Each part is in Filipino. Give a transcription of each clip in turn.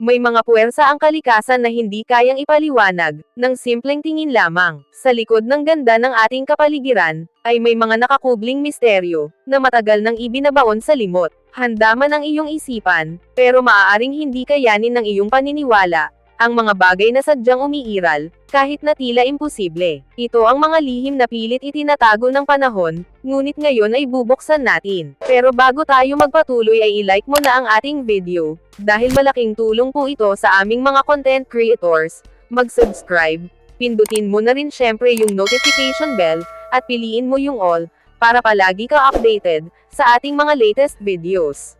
May mga puwersa ang kalikasan na hindi kayang ipaliwanag, ng simpleng tingin lamang. Sa likod ng ganda ng ating kapaligiran, ay may mga nakakubling misteryo, na matagal nang ibinabaon sa limot. Handa man ang iyong isipan, pero maaaring hindi kayanin ng iyong paniniwala, ang mga bagay na sadyang umiiral, kahit na tila imposible. Ito ang mga lihim na pilit itinatago ng panahon, ngunit ngayon ay bubuksan natin. Pero bago tayo magpatuloy ay i-like mo na ang ating video, dahil malaking tulong po ito sa aming mga content creators. Mag-subscribe, pindutin mo na rin syempre yung notification bell, at piliin mo yung all, para palagi ka updated, sa ating mga latest videos.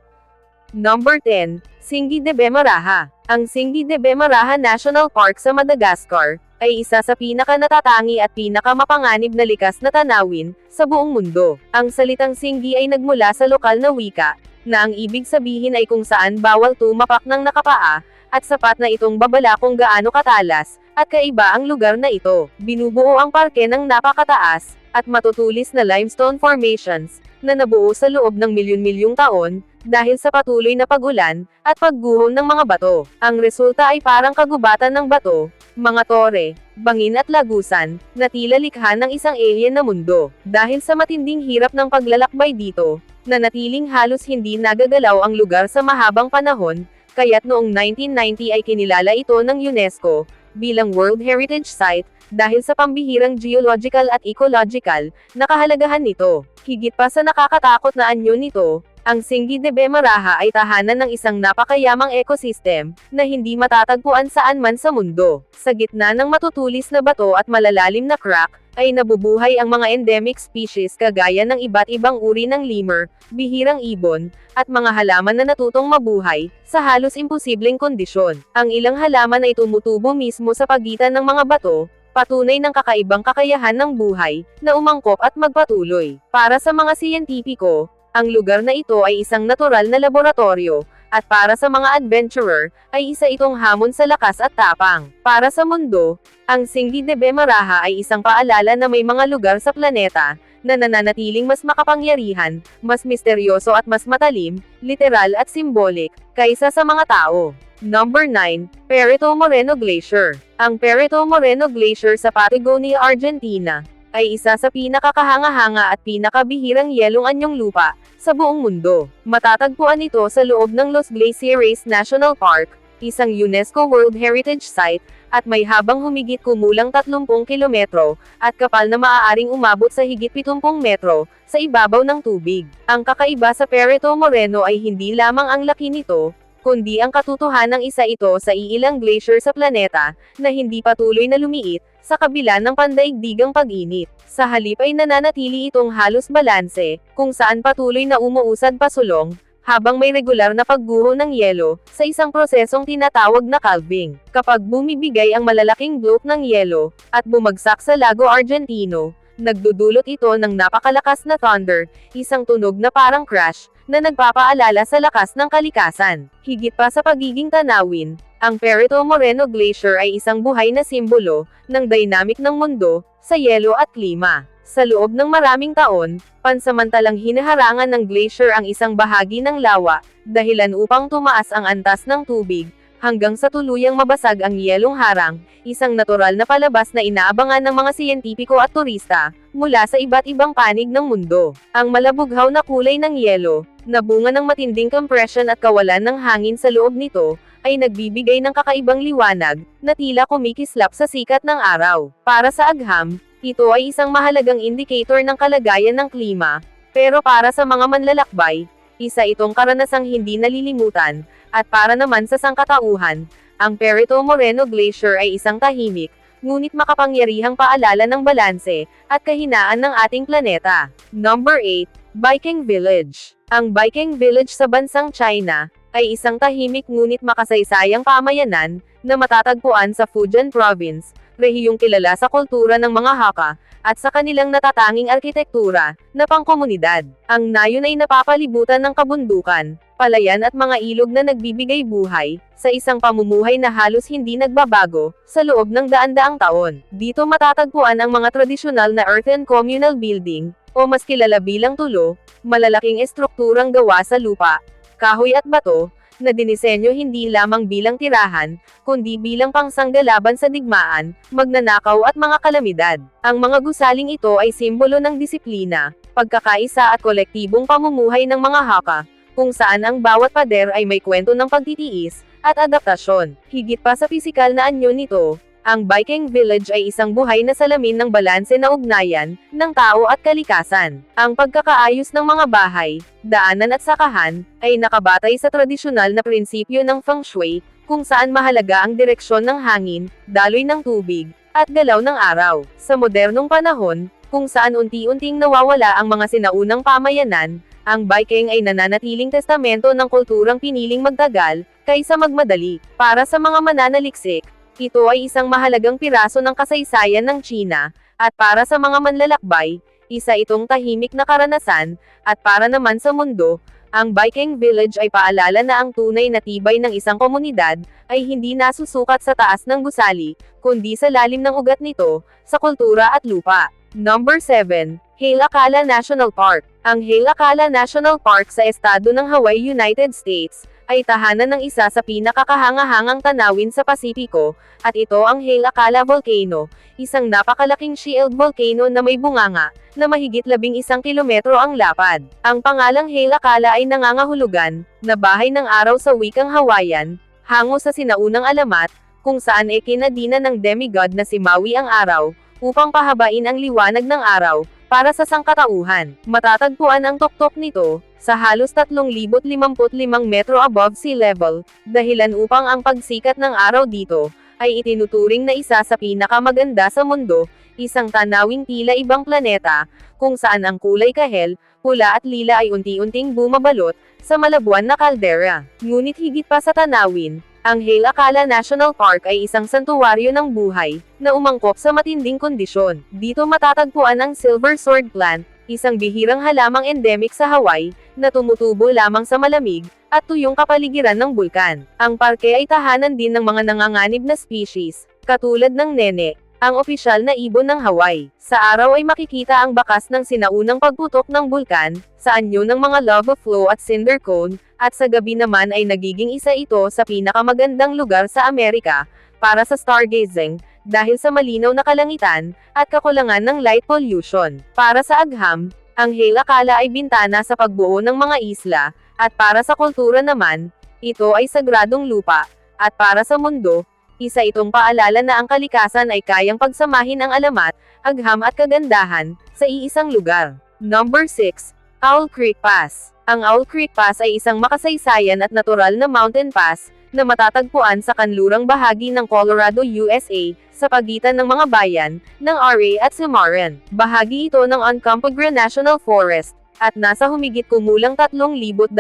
Number 10, Singhi de Bemaraha. Ang Singhi de Bemaraha National Park sa Madagascar, ay isa sa pinaka-natatangi at pinaka-mapanganib na likas na tanawin, sa buong mundo. Ang salitang Singhi ay nagmula sa lokal na wika, na ang ibig sabihin ay kung saan bawal tumapak ng nakapaa, at sapat na itong babala kung gaano katalas, at kaiba ang lugar na ito. Binubuo ang parke ng napakataas, at matutulis na limestone formations, na nabuo sa loob ng milyon-milyong taon, dahil sa patuloy na pag-ulan, at pagguho ng mga bato. Ang resulta ay parang kagubatan ng bato, mga tore, bangin at lagusan, na tila likha ng isang alien na mundo. Dahil sa matinding hirap ng paglalakbay dito, nanatiling halos hindi nagagalaw ang lugar sa mahabang panahon, kaya't noong 1990 ay kinilala ito ng UNESCO, bilang World Heritage Site, dahil sa pambihirang geological at ecological, na kahalagahan nito. Higit pa sa nakakatakot na anyo nito, ang Singhi de Bemaraha ay tahanan ng isang napakayamang ecosystem, na hindi matatagpuan saan man sa mundo. Sa gitna ng matutulis na bato at malalalim na crack, ay nabubuhay ang mga endemic species kagaya ng iba't ibang uri ng lemur, bihirang ibon, at mga halaman na natutong mabuhay, sa halos imposibleng kondisyon. Ang ilang halaman ay tumutubo mismo sa pagitan ng mga bato, patunay ng kakaibang kakayahan ng buhay, na umangkop at magpatuloy. Para sa mga siyentipiko, ang lugar na ito ay isang natural na laboratorio, at para sa mga adventurer, ay isa itong hamon sa lakas at tapang. Para sa mundo, ang Singhi de Bemaraha ay isang paalala na may mga lugar sa planeta, na nananatiling mas makapangyarihan, mas misteryoso at mas matalim, literal at symbolic, kaysa sa mga tao. Number 9, Perito Moreno Glacier. Ang Perito Moreno Glacier sa Patagonia, Argentina, ay isa sa pinakakahanga-hanga at pinakabihirang yelong anyong lupa, sa buong mundo. Matatagpuan ito sa loob ng Los Glaciares National Park, isang UNESCO World Heritage Site, at may habang humigit kumulang 30 kilometro, at kapal na maaaring umabot sa higit 70 metro, sa ibabaw ng tubig. Ang kakaiba sa Perito Moreno ay hindi lamang ang laki nito, kundi ang katotohanang isa ito sa iilang glacier sa planeta, na hindi patuloy na lumiit, sa kabila ng pandaigdigang pag-init. Sa halip ay nananatili itong halos balanse, kung saan patuloy na umuusad pasulong, habang may regular na pagguho ng yelo, sa isang prosesong tinatawag na calving. Kapag bumibigay ang malalaking bloke ng yelo, at bumagsak sa Lago Argentino, nagdudulot ito ng napakalakas na thunder, isang tunog na parang crash, na nagpapaalala sa lakas ng kalikasan. Higit pa sa pagiging tanawin, ang Perito Moreno Glacier ay isang buhay na simbolo, ng dynamic ng mundo, sa yelo at klima. Sa loob ng maraming taon, pansamantalang hinaharangan ng glacier ang isang bahagi ng lawa, dahilan upang tumaas ang antas ng tubig, hanggang sa tuluyang mabasag ang yelong harang, isang natural na palabas na inaabangan ng mga siyentipiko at turista, mula sa iba't ibang panig ng mundo. Ang malabughaw na kulay ng yelo, na bunga ng matinding compression at kawalan ng hangin sa loob nito, ay nagbibigay ng kakaibang liwanag, na tila kumikislap sa sikat ng araw. Para sa agham, ito ay isang mahalagang indicator ng kalagayan ng klima, pero para sa mga manlalakbay, isa itong karanasang hindi nalilimutan, at para naman sa sangkatauhan, ang Perito Moreno Glacier ay isang tahimik, ngunit makapangyarihang paalala ng balanse, at kahinaan ng ating planeta. Number 8, Viking Village. Ang Viking Village sa bansang China, ay isang tahimik ngunit makasaysayang pamayanan, na matatagpuan sa Fujian Province, rehiyong kilala sa kultura ng mga Hakka, at sa kanilang natatanging arkitektura, na pangkomunidad. Ang nayon ay napapalibutan ng kabundukan, palayan at mga ilog na nagbibigay buhay, sa isang pamumuhay na halos hindi nagbabago, sa loob ng daan-daang taon. Dito matatagpuan ang mga tradisyonal na earthen communal building, o mas kilala bilang tulo, malalaking estrukturang gawa sa lupa, kahoy at bato, na dinisenyo hindi lamang bilang tirahan, kundi bilang pangsanggalaban sa digmaan, magnanakaw at mga kalamidad. Ang mga gusaling ito ay simbolo ng disiplina, pagkakaisa at kolektibong pamumuhay ng mga Hakka, kung saan ang bawat pader ay may kwento ng pagtitiis at adaptasyon. Higit pa sa pisikal na anyo nito, ang Viking Village ay isang buhay na salamin ng balanse na ugnayan ng tao at kalikasan. Ang pagkakaayos ng mga bahay, daanan at sakahan ay nakabatay sa tradisyonal na prinsipyo ng Feng Shui, kung saan mahalaga ang direksyon ng hangin, daloy ng tubig, at galaw ng araw. Sa modernong panahon, kung saan unti-unting nawawala ang mga sinaunang pamayanan, ang Viking ay nananatiling testamento ng kulturang piniling magtagal, kaysa magmadali. Para sa mga mananaliksik, ito ay isang mahalagang piraso ng kasaysayan ng China, at para sa mga manlalakbay, isa itong tahimik na karanasan, at para naman sa mundo, ang Viking Village ay paalala na ang tunay na tibay ng isang komunidad, ay hindi nasusukat sa taas ng gusali, kundi sa lalim ng ugat nito, sa kultura at lupa. Number 7. Hale Akala National Park. Ang Hale Akala National Park sa estado ng Hawaii, United States, ay tahanan ng isa sa pinakakahangahangang tanawin sa Pasipiko, at ito ang Hale Akala Volcano, isang napakalaking shield volcano na may bunganga, na mahigit 11 kilometro ang lapad. Ang pangalang Hale Akala ay nangangahulugan, na bahay ng araw sa wikang Hawaiian, hango sa sinaunang alamat, kung saan kinadina ng demigod na si Maui ang araw, upang pahabain ang liwanag ng araw, para sa sangkatauhan. Matatagpuan ang tuktok nito, sa halos 3,055 metro above sea level, dahilan upang ang pagsikat ng araw dito, ay itinuturing na isa sa pinakamaganda sa mundo, isang tanawing tila ibang planeta, kung saan ang kulay kahel, pula at lila ay unti-unting bumabalot, sa malabuan na kaldera. Ngunit higit pa sa tanawin, ang Hale Akala National Park ay isang santuwaryo ng buhay, na umangkop sa matinding kondisyon. Dito matatagpuan ang Silver Sword Plant, isang bihirang halamang endemic sa Hawaii, na tumutubo lamang sa malamig, at tuyong kapaligiran ng bulkan. Ang parke ay tahanan din ng mga nanganganib na species, katulad ng nene, ang opisyal na ibon ng Hawaii. Sa araw ay makikita ang bakas ng sinaunang pagputok ng bulkan, sa anyo ng mga lava flow at cinder cone, at sa gabi naman ay nagiging isa ito sa pinakamagandang lugar sa Amerika, para sa stargazing, dahil sa malinaw na kalangitan, at kakulangan ng light pollution. Para sa agham, ang Hale Akala ay bintana sa pagbuo ng mga isla, at para sa kultura naman, ito ay sagradong lupa, at para sa mundo, isa itong paalala na ang kalikasan ay kayang pagsamahin ang alamat, agham at kagandahan, sa iisang lugar. Number 6. Owl Creek Pass. Ang Owl Creek Pass ay isang makasaysayan at natural na mountain pass, na matatagpuan sa kanlurang bahagi ng Colorado, USA, sa pagitan ng mga bayan, ng RA at Cimarron. Bahagi ito ng Uncompahgre National Forest, at nasa humigit kumulang 3,200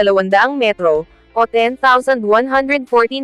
metro, o 10,114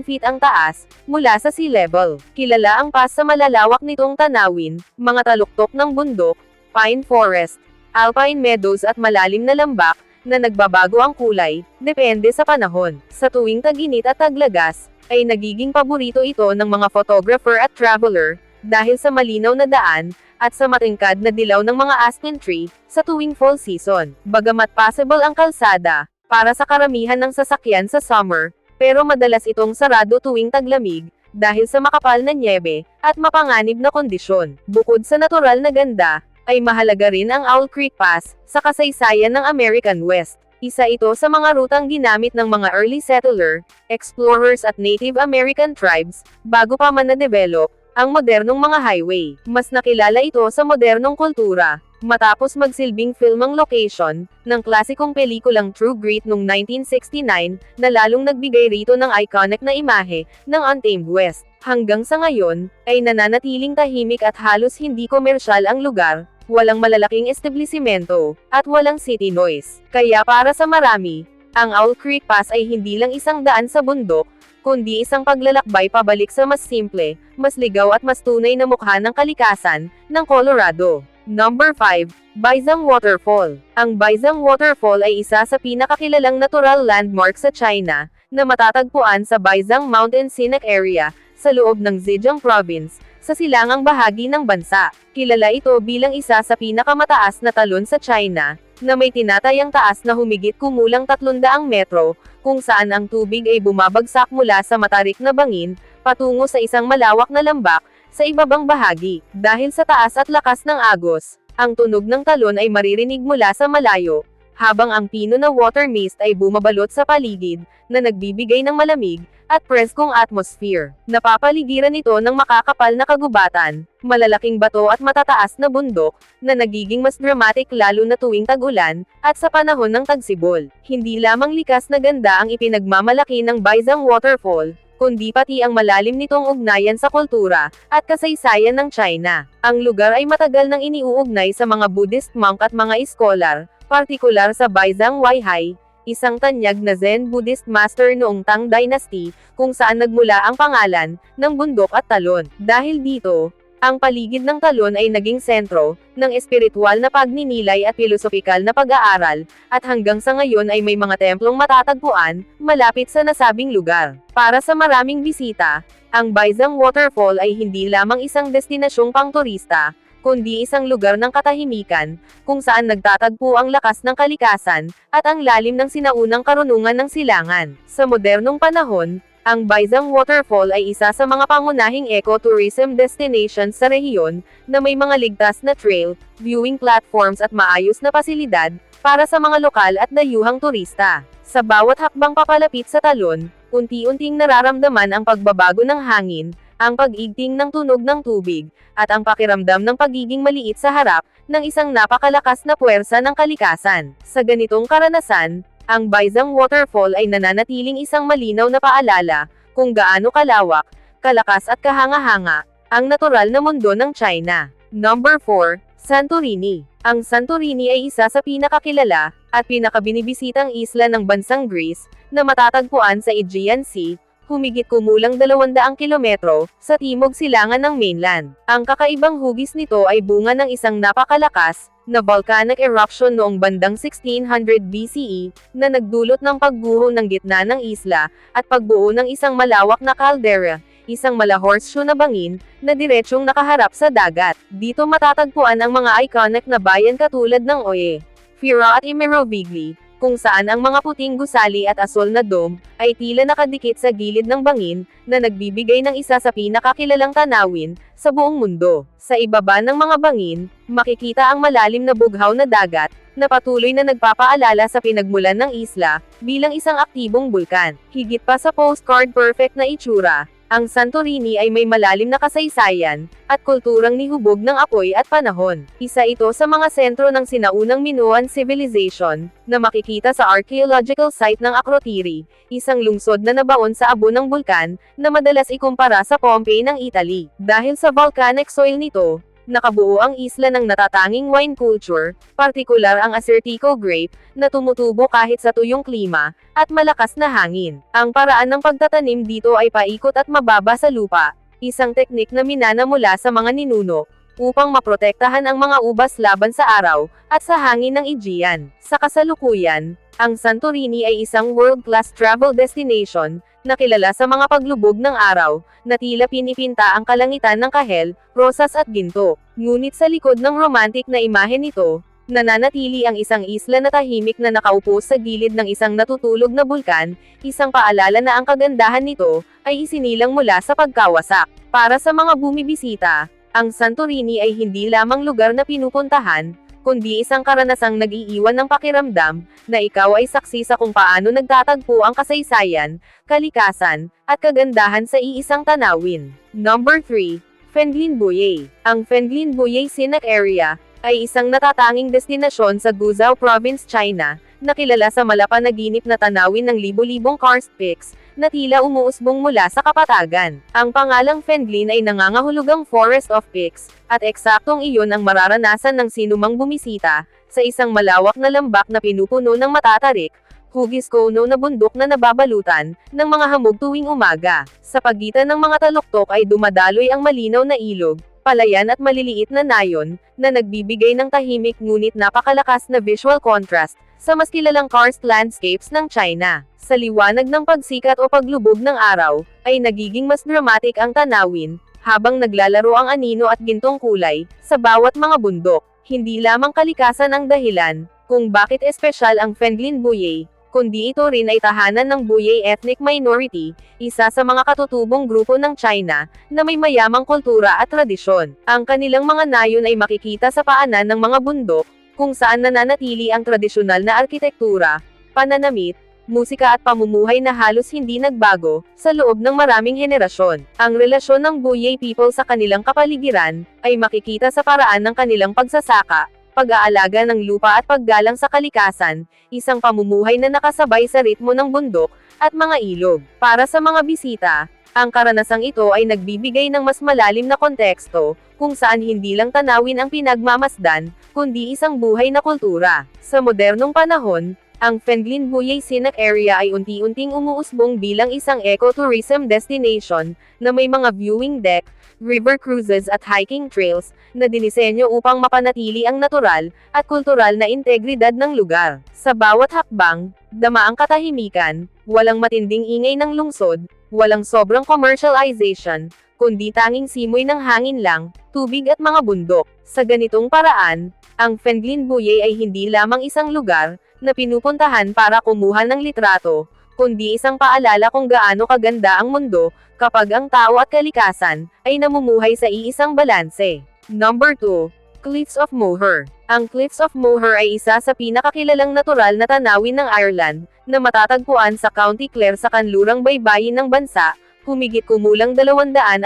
feet ang taas, mula sa sea level. Kilala ang pass sa malalawak nitong tanawin, mga taluktok ng bundok, pine forest, alpine meadows at malalim na lambak, na nagbabago ang kulay, depende sa panahon. Sa tuwing tag-init at taglagas, ay nagiging paborito ito ng mga photographer at traveler, dahil sa malinaw na daan, at sa matingkad na dilaw ng mga aspen tree, sa tuwing fall season. Bagamat possible ang kalsada, para sa karamihan ng sasakyan sa summer, pero madalas itong sarado tuwing taglamig, dahil sa makapal na nyebe, at mapanganib na kondisyon. Bukod sa natural na ganda, ay mahalaga rin ang Owl Creek Pass, sa kasaysayan ng American West. Isa ito sa mga rutang ginamit ng mga early settler, explorers at Native American tribes, bago pa man na-develop, ang modernong mga highway. Mas nakilala ito sa modernong kultura, matapos magsilbing filmang location, ng klasikong pelikulang True Grit noong 1969, na lalong nagbigay rito ng iconic na imahe, ng Untamed West. Hanggang sa ngayon, ay nananatiling tahimik at halos hindi komersyal ang lugar, walang malalaking establisimento, at walang city noise. Kaya para sa marami, ang Owl Creek Pass ay hindi lang isang daan sa bundok, kundi isang paglalakbay pabalik sa mas simple, mas ligaw at mas tunay na mukha ng kalikasan, ng Colorado. Number 5. Baizang Waterfall. Ang Baizang Waterfall ay isa sa pinakakilalang natural landmark sa China, na matatagpuan sa Baizang Mountain Scenic Area, sa loob ng Zhejiang Province, sa silangang bahagi ng bansa. Kilala ito bilang isa sa pinakamataas na talon sa China, na may tinatayang taas na humigit kumulang 300 metro, kung saan ang tubig ay bumabagsak mula sa matarik na bangin, patungo sa isang malawak na lambak, sa ibabang bahagi. Dahil sa taas at lakas ng agos, ang tunog ng talon ay maririnig mula sa malayo, habang ang pino na water mist ay bumabalot sa paligid, na nagbibigay ng malamig, at preskong atmosphere. Napapaligiran ito ng makakapal na kagubatan, malalaking bato at matataas na bundok, na nagiging mas dramatic lalo na tuwing tag-ulan, at sa panahon ng tagsibol. Hindi lamang likas na ganda ang ipinagmamalaki ng Baizang Waterfall, kundi pati ang malalim nitong ugnayan sa kultura, at kasaysayan ng China. Ang lugar ay matagal nang iniuugnay sa mga Buddhist monk at mga iskolar, partikular sa Baizang Weihai, isang tanyag na Zen Buddhist master noong Tang Dynasty, kung saan nagmula ang pangalan ng bundok at talon. Dahil dito, ang paligid ng talon ay naging sentro ng espiritual na pagninilay at pilosopikal na pag-aaral, at hanggang sa ngayon ay may mga templong matatagpuan malapit sa nasabing lugar. Para sa maraming bisita, ang Baizang Waterfall ay hindi lamang isang destinasyong pangturista, kundi isang lugar ng katahimikan, kung saan nagtatagpo ang lakas ng kalikasan, at ang lalim ng sinaunang karunungan ng silangan. Sa modernong panahon, ang Baizang Waterfall ay isa sa mga pangunahing ecotourism destinations sa rehiyon, na may mga ligtas na trail, viewing platforms at maayos na pasilidad, para sa mga lokal at dayuhang turista. Sa bawat hakbang papalapit sa talon, unti-unting nararamdaman ang pagbabago ng hangin, ang pag-igting ng tunog ng tubig, at ang pakiramdam ng pagiging maliit sa harap ng isang napakalakas na puwersa ng kalikasan. Sa ganitong karanasan, ang Baizang Waterfall ay nananatiling isang malinaw na paalala kung gaano kalawak, kalakas at kahanga-hanga ang natural na mundo ng China. Number 4, Santorini. Ang Santorini ay isa sa pinakakilala at pinakabinibisitang isla ng bansang Greece, na matatagpuan sa Aegean Sea, humigit kumulang 200 kilometro, sa timog silangan ng mainland. Ang kakaibang hugis nito ay bunga ng isang napakalakas na volcanic eruption noong bandang 1600 BCE, na nagdulot ng pagguho ng gitna ng isla, at pagbuo ng isang malawak na caldera, isang mala-horseshoe na bangin, na diretsyong nakaharap sa dagat. Dito matatagpuan ang mga iconic na bayan katulad ng Oye, Fira at Imerovigli, kung saan ang mga puting gusali at asol na dome, ay tila nakadikit sa gilid ng bangin, na nagbibigay ng isa sa pinakakilalang tanawin, sa buong mundo. Sa ibaba ng mga bangin, makikita ang malalim na bughaw na dagat, na patuloy na nagpapaalala sa pinagmulan ng isla, bilang isang aktibong bulkan. Higit pa sa postcard perfect na itsura, ang Santorini ay may malalim na kasaysayan, at kulturang nihubog ng apoy at panahon. Isa ito sa mga sentro ng sinaunang Minoan civilization, na makikita sa archaeological site ng Akrotiri, isang lungsod na nabaon sa abo ng bulkan, na madalas ikumpara sa Pompeii ng Italy. Dahil sa volcanic soil nito, nakabuo ang isla ng natatanging wine culture, partikular ang Asertico grape, na tumutubo kahit sa tuyong klima, at malakas na hangin. Ang paraan ng pagtatanim dito ay paikot at mababa sa lupa, isang teknik na minana mula sa mga ninuno, upang maprotektahan ang mga ubas laban sa araw, at sa hangin ng Aegean. Sa kasalukuyan, ang Santorini ay isang world-class travel destination, na kilala sa mga paglubog ng araw, na tila pinipinta ang kalangitan ng kahel, rosas at ginto. Ngunit sa likod ng romantic na imahe nito, nananatili ang isang isla na tahimik na nakaupo sa gilid ng isang natutulog na bulkan, isang paalala na ang kagandahan nito, ay isinilang mula sa pagkawasak. Para sa mga bumibisita, ang Santorini ay hindi lamang lugar na pinupuntahan, kundi isang karanasang nag-iiwan ng pakiramdam, na ikaw ay saksi sa kung paano nagtatagpo ang kasaysayan, kalikasan, at kagandahan sa iisang tanawin. Number 3, Fenglin Buye. Ang Fenglin Buye Scenic Area, ay isang natatanging destinasyon sa Guizhou Province, China, na kilala sa malapanaginip na tanawin ng libo-libong karst peaks, na tila umuusbong mula sa kapatagan. Ang pangalang Fenglin ay nangangahulugang Forest of Peaks, at eksaktong iyon ang mararanasan ng sinumang bumisita, sa isang malawak na lambak na pinupuno ng matatarik, hugis kono na bundok na nababalutan, ng mga hamog tuwing umaga. Sa pagitan ng mga taluktok ay dumadaloy ang malinaw na ilog, palayan at maliliit na nayon, na nagbibigay ng tahimik ngunit napakalakas na visual contrast, sa mas kilalang karst landscapes ng China. Sa liwanag ng pagsikat o paglubog ng araw, ay nagiging mas dramatic ang tanawin, habang naglalaro ang anino at gintong kulay, sa bawat mga bundok. Hindi lamang kalikasan ang dahilan, Kung bakit espesyal ang Fenglin Buyei, kundi ito rin ay tahanan ng Buyei ethnic minority, isa sa mga katutubong grupo ng China, na may mayamang kultura at tradisyon. Ang kanilang mga nayon ay makikita sa paanan ng mga bundok, kung saan nananatili ang tradisyonal na arkitektura, pananamit, musika at pamumuhay na halos hindi nagbago, sa loob ng maraming henerasyon. Ang relasyon ng Buyei people sa kanilang kapaligiran, ay makikita sa paraan ng kanilang pagsasaka, pag-aalaga ng lupa at paggalang sa kalikasan, isang pamumuhay na nakasabay sa ritmo ng bundok, at mga ilog. Para sa mga bisita, ang karanasang ito ay nagbibigay ng mas malalim na konteksto, kung saan hindi lang tanawin ang pinagmamasdan, kundi isang buhay na kultura. Sa modernong panahon, ang Fenglin Buyei Scenic Area ay unti-unting umuusbong bilang isang ecotourism destination, na may mga viewing deck, river cruises at hiking trails, na dinisenyo upang mapanatili ang natural, at kultural na integridad ng lugar. Sa bawat hakbang, dama ang katahimikan, walang matinding ingay ng lungsod, walang sobrang commercialization, kundi tanging simoy ng hangin lang, tubig at mga bundok. Sa ganitong paraan, ang Fenglin Buyei ay hindi lamang isang lugar, na pinupuntahan para kumuha ng litrato, kundi isang paalala kung gaano kaganda ang mundo, kapag ang tao at kalikasan, ay namumuhay sa iisang balanse. Number 2. Cliffs of Moher. Ang Cliffs of Moher ay isa sa pinakakilalang natural na tanawin ng Ireland, na matatagpuan sa County Clare sa kanlurang baybayin ng bansa, humigit kumulang 214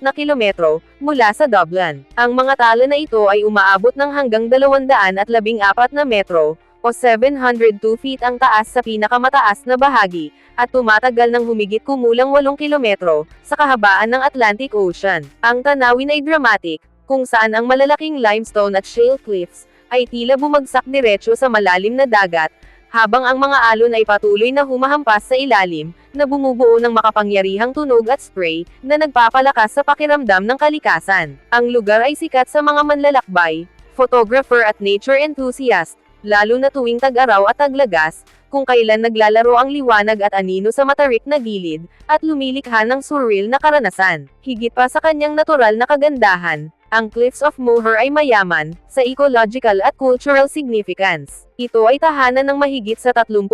na kilometro, mula sa Dublin. Ang mga tala na ito ay umaabot ng hanggang 214 na metro, o 702 feet ang taas sa pinakamataas na bahagi, at tumatagal ng humigit kumulang 8 kilometro, sa kahabaan ng Atlantic Ocean. Ang tanawin ay dramatic, kung saan ang malalaking limestone at shale cliffs, ay tila bumagsak diretso sa malalim na dagat, habang ang mga alon ay patuloy na humahampas sa ilalim, na bumubuo ng makapangyarihang tunog at spray, na nagpapalakas sa pakiramdam ng kalikasan. Ang lugar ay sikat sa mga manlalakbay, photographer at nature enthusiast, lalo na tuwing tag-araw at taglagas, kung kailan naglalaro ang liwanag at anino sa matarik na gilid, at lumilikha ng surreal na karanasan. Higit pa sa kanyang natural na kagandahan, ang Cliffs of Moher ay mayaman, sa ecological at cultural significance. Ito ay tahanan ng mahigit sa 30,000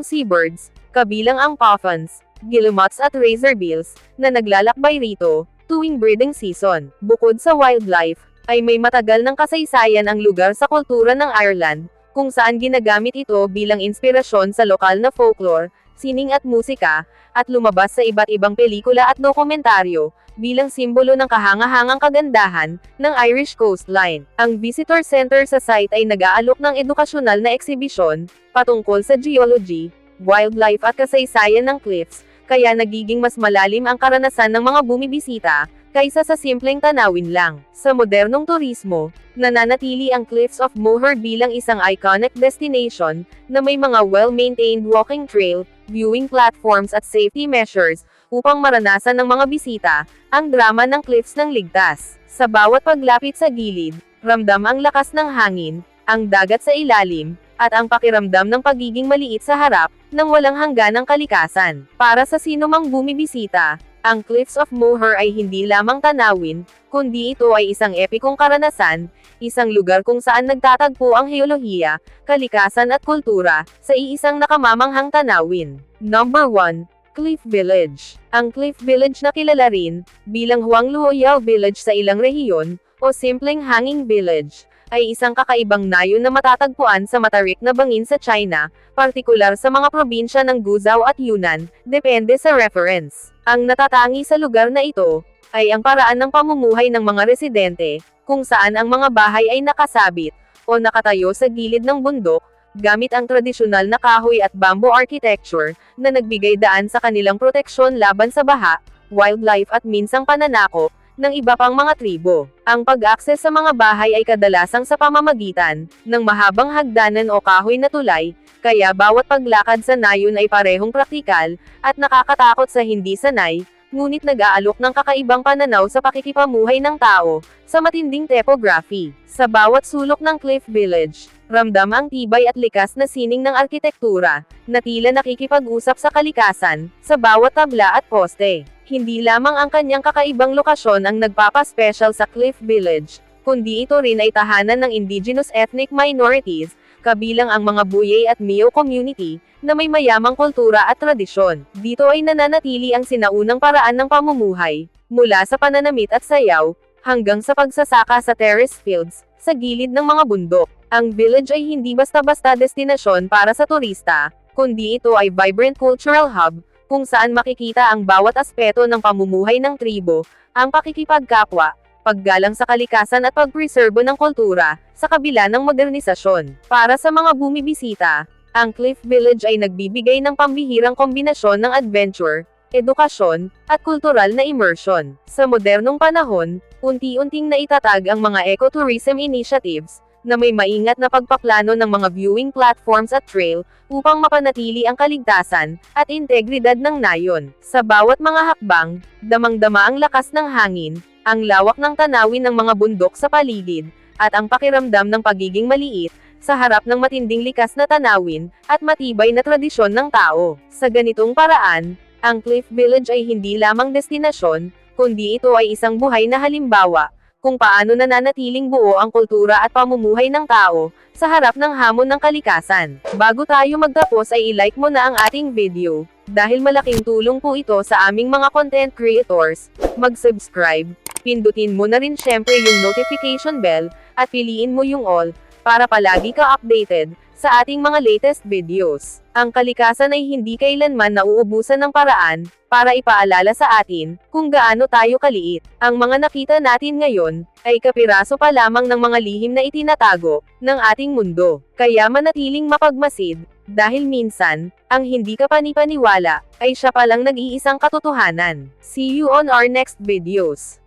seabirds, kabilang ang puffins, guillemots at razorbills, na naglalakbay rito, tuwing breeding season. Bukod sa wildlife, ay may matagal ng kasaysayan ang lugar sa kultura ng Ireland, kung saan ginagamit ito bilang inspirasyon sa lokal na folklore, sining at musika, at lumabas sa iba't ibang pelikula at dokumentaryo, bilang simbolo ng kahangahangang kagandahan, ng Irish coastline. Ang visitor center sa site ay nag-aalok ng edukasyonal na eksibisyon, patungkol sa geology, wildlife at kasaysayan ng cliffs, kaya nagiging mas malalim ang karanasan ng mga bumibisita, kaysa sa simpleng tanawin lang. Sa modernong turismo, nananatili ang Cliffs of Moher bilang isang iconic destination, na may mga well-maintained walking trail, viewing platforms at safety measures, upang maranasan ng mga bisita, ang drama ng cliffs ng ligtas. Sa bawat paglapit sa gilid, ramdam ang lakas ng hangin, ang dagat sa ilalim, at ang pakiramdam ng pagiging maliit sa harap, ng walang hangganang kalikasan. Para sa sinumang bumibisita, ang Cliffs of Moher ay hindi lamang tanawin, kundi ito ay isang epikong karanasan, isang lugar kung saan nagtatagpo ang heolohiya, kalikasan at kultura, sa iisang nakamamanghang tanawin. Number 1. Cliff Village. Ang Cliff Village na kilala rin, bilang Huangluoyao Village sa ilang rehiyon, o simpleng Hanging Village, ay isang kakaibang nayon na matatagpuan sa matarik na bangin sa China, partikular sa mga probinsya ng Guizhou at Yunnan, depende sa reference. Ang natatangi sa lugar na ito, ay ang paraan ng pamumuhay ng mga residente, kung saan ang mga bahay ay nakasabit, o nakatayo sa gilid ng bundok, gamit ang tradisyonal na kahoy at bamboo architecture, na nagbigay daan sa kanilang proteksyon laban sa baha, wildlife at minsang pananakop, ng iba pang mga tribo. Ang pag-akses sa mga bahay ay kadalasang sa pamamagitan ng mahabang hagdanan o kahoy na tulay, kaya bawat paglakad sa nayon ay parehong praktikal, at nakakatakot sa hindi sanay, ngunit nag-aalok ng kakaibang pananaw sa pakikipamuhay ng tao, sa matinding topography. Sa bawat sulok ng Cliff Village, ramdam ang tibay at likas na sining ng arkitektura, na tila nakikipag-usap sa kalikasan, sa bawat tabla at poste. Hindi lamang ang kanyang kakaibang lokasyon ang nagpapa-special sa Cliff Village, kundi ito rin ay tahanan ng indigenous ethnic minorities, kabilang ang mga Buyei at Mio community, na may mayamang kultura at tradisyon. Dito ay nananatili ang sinaunang paraan ng pamumuhay, mula sa pananamit at sayaw, hanggang sa pagsasaka sa terrace fields, sa gilid ng mga bundok. Ang village ay hindi basta-basta destinasyon para sa turista, kundi ito ay vibrant cultural hub, kung saan makikita ang bawat aspeto ng pamumuhay ng tribo, ang pakikipagkapwa, paggalang sa kalikasan at pagpreserbo ng kultura, sa kabila ng modernisasyon. Para sa mga bumibisita, ang Cliff Village ay nagbibigay ng pambihirang kombinasyon ng adventure, edukasyon, at kultural na immersion. Sa modernong panahon, unti-unting naitatag ang mga ecotourism initiatives, na may maingat na pagpaplano ng mga viewing platforms at trail, upang mapanatili ang kaligtasan, at integridad ng nayon. Sa bawat mga hakbang, damang-dama ang lakas ng hangin, ang lawak ng tanawin ng mga bundok sa paligid, at ang pakiramdam ng pagiging maliit, sa harap ng matinding likas na tanawin, at matibay na tradisyon ng tao. Sa ganitong paraan, ang Cliff Village ay hindi lamang destinasyon, kundi ito ay isang buhay na halimbawa, kung paano nananatiling buo ang kultura at pamumuhay ng tao, sa harap ng hamon ng kalikasan. Bago tayo magtapos ay i-like mo na ang ating video, dahil malaking tulong po ito sa aming mga content creators. Mag-subscribe, pindutin mo na rin syempre yung notification bell, at piliin mo yung all, para palagi ka updated, sa ating mga latest videos. Ang kalikasan ay hindi kailanman nauubusan ng paraan, para ipaalala sa atin, kung gaano tayo kaliit. Ang mga nakita natin ngayon, ay kapiraso pa lamang ng mga lihim na itinatago, ng ating mundo. Kaya manatiling mapagmasid, dahil minsan, ang hindi ka panipaniwala, ay siya palang nag-iisang katotohanan. See you on our next videos.